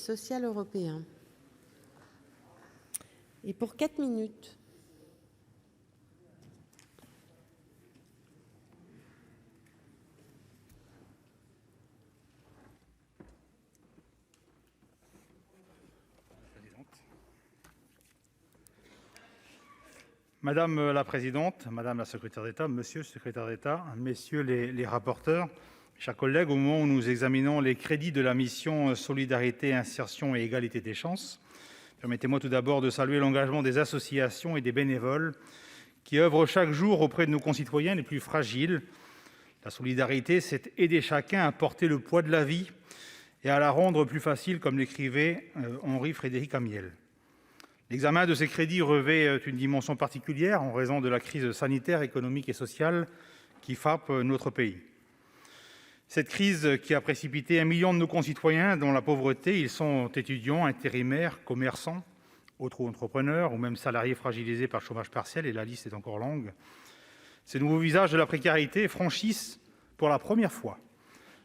social européen. Et pour 4 minutes. Madame la présidente, madame la secrétaire d'État, monsieur le secrétaire d'État, messieurs les rapporteurs, chers collègues, au moment où nous examinons les crédits de la mission Solidarité, insertion et égalité des chances, permettez-moi tout d'abord de saluer l'engagement des associations et des bénévoles qui œuvrent chaque jour auprès de nos concitoyens les plus fragiles. La solidarité, c'est aider chacun à porter le poids de la vie et à la rendre plus facile, comme l'écrivait Henri-Frédéric Amiel. L'examen de ces crédits revêt une dimension particulière en raison de la crise sanitaire, économique et sociale qui frappe notre pays. Cette crise qui a précipité 1 million de nos concitoyens dans la pauvreté, ils sont étudiants, intérimaires, commerçants, auto-entrepreneurs ou même salariés fragilisés par le chômage partiel, et la liste est encore longue. Ces nouveaux visages de la précarité franchissent pour la première fois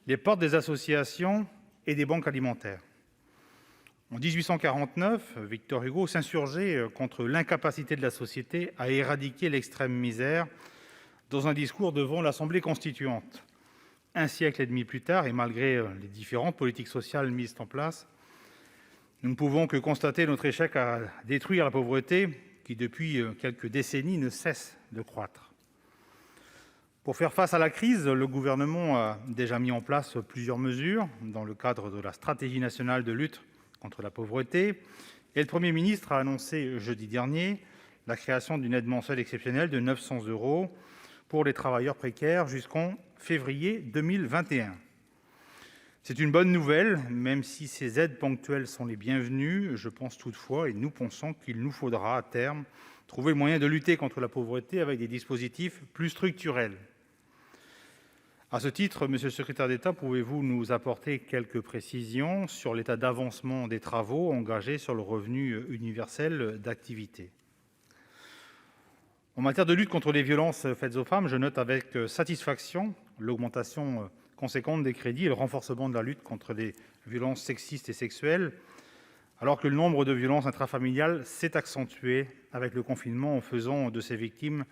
les portes des associations et des banques alimentaires. En 1849, Victor Hugo s'insurgeait contre l'incapacité de la société à éradiquer l'extrême misère dans un discours devant l'Assemblée constituante. Un siècle et demi plus tard, et malgré les différentes politiques sociales mises en place, nous ne pouvons que constater notre échec à détruire la pauvreté qui, depuis quelques décennies, ne cesse de croître. Pour faire face à la crise, le gouvernement a déjà mis en place plusieurs mesures dans le cadre de la stratégie nationale de lutte contre la pauvreté, et le Premier ministre a annoncé jeudi dernier la création d'une aide mensuelle exceptionnelle de 900 € pour les travailleurs précaires jusqu'en février 2021. C'est une bonne nouvelle, même si ces aides ponctuelles sont les bienvenues. Je pense toutefois, et nous pensons, qu'il nous faudra à terme trouver le moyen de lutter contre la pauvreté avec des dispositifs plus structurels. À ce titre, monsieur le secrétaire d'État, pouvez-vous nous apporter quelques précisions sur l'état d'avancement des travaux engagés sur le revenu universel d'activité ? En matière de lutte contre les violences faites aux femmes, je note avec satisfaction l'augmentation conséquente des crédits et le renforcement de la lutte contre les violences sexistes et sexuelles, alors que le nombre de violences intrafamiliales s'est accentué avec le confinement en faisant de ces victimes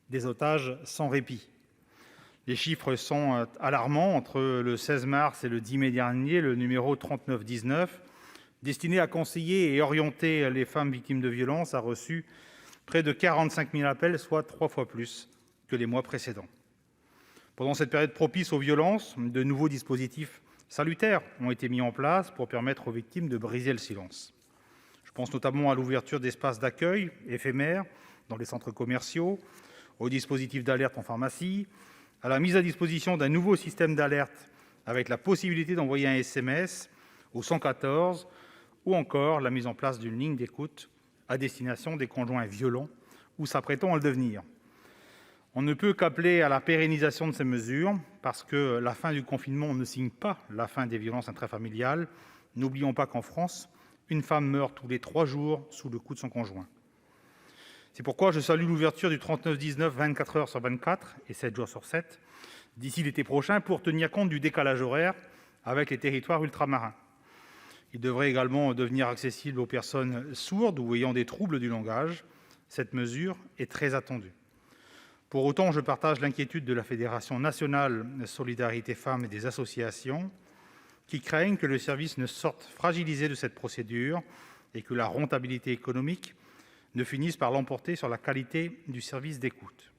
des otages sans répit. Les chiffres sont alarmants. Entre le 16 mars et le 10 mai dernier, le numéro 3919, destiné à conseiller et orienter les femmes victimes de violences, a reçu près de 45 000 appels, soit 3 fois plus que les mois précédents. Pendant cette période propice aux violences, de nouveaux dispositifs salutaires ont été mis en place pour permettre aux victimes de briser le silence. Je pense notamment à l'ouverture d'espaces d'accueil éphémères dans les centres commerciaux, aux dispositifs d'alerte en pharmacie, à la mise à disposition d'un nouveau système d'alerte avec la possibilité d'envoyer un SMS au 114, ou encore la mise en place d'une ligne d'écoute à destination des conjoints violents ou s'apprêtant à le devenir. On ne peut qu'appeler à la pérennisation de ces mesures, parce que la fin du confinement ne signe pas la fin des violences intrafamiliales. N'oublions pas qu'en France, une femme meurt tous les 3 jours sous le coup de son conjoint. C'est pourquoi je salue l'ouverture du 3919 24 heures sur 24 et 7 jours sur 7 d'ici l'été prochain pour tenir compte du décalage horaire avec les territoires ultramarins. Il devrait également devenir accessible aux personnes sourdes ou ayant des troubles du langage. Cette mesure est très attendue. Pour autant, je partage l'inquiétude de la Fédération nationale Solidarité Femmes et des associations qui craignent que le service ne sorte fragilisé de cette procédure et que la rentabilité économique ne finisse par l'emporter sur la qualité du service d'écoute.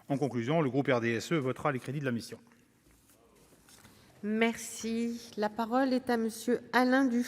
En conclusion, le groupe RDSE votera les crédits de la mission. Merci. La parole est à monsieur Alain Dufond.